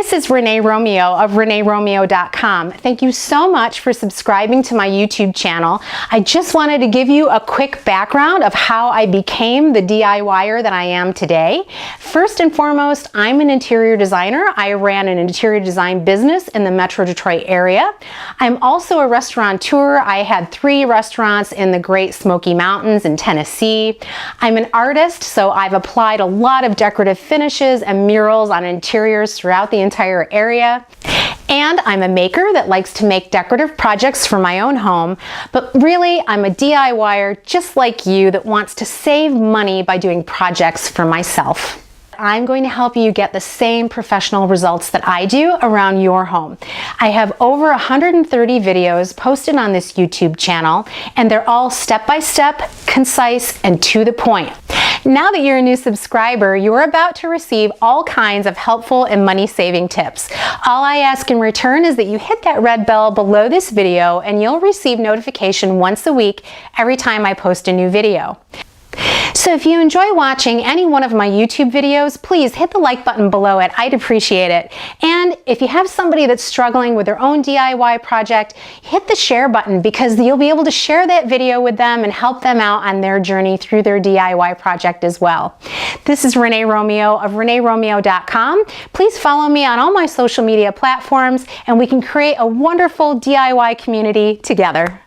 This is Renee Romeo of ReneeRomeo.com. Thank you so much for subscribing to my YouTube channel. I just wanted to give you a quick background of how I became the DIYer that I am today. First and foremost, I'm an interior designer. I ran an interior design business in the Metro Detroit area. I'm also a restaurateur. I had 3 restaurants in the Great Smoky Mountains in Tennessee. I'm an artist, so I've applied a lot of decorative finishes and murals on interiors throughout the entire area. And I'm a maker that likes to make decorative projects for my own home, but really I'm a DIYer just like you that wants to save money by doing projects for myself. I'm going to help you get the same professional results that I do around your home. I have over 130 videos posted on this YouTube channel, and they're all step-by-step, concise, and to the point. Now that you're a new subscriber, you're about to receive all kinds of helpful and money-saving tips. All I ask in return is that you hit that red bell below this video, and you'll receive notification once a week every time I post a new video. So if you enjoy watching any one of my YouTube videos, please hit the like button below it. I'd appreciate it. And if you have somebody that's struggling with their own DIY project, hit the share button because you'll be able to share that video with them and help them out on their journey through their DIY project as well. This is Renee Romeo of ReneeRomeo.com. Please follow me on all my social media platforms and we can create a wonderful DIY community together.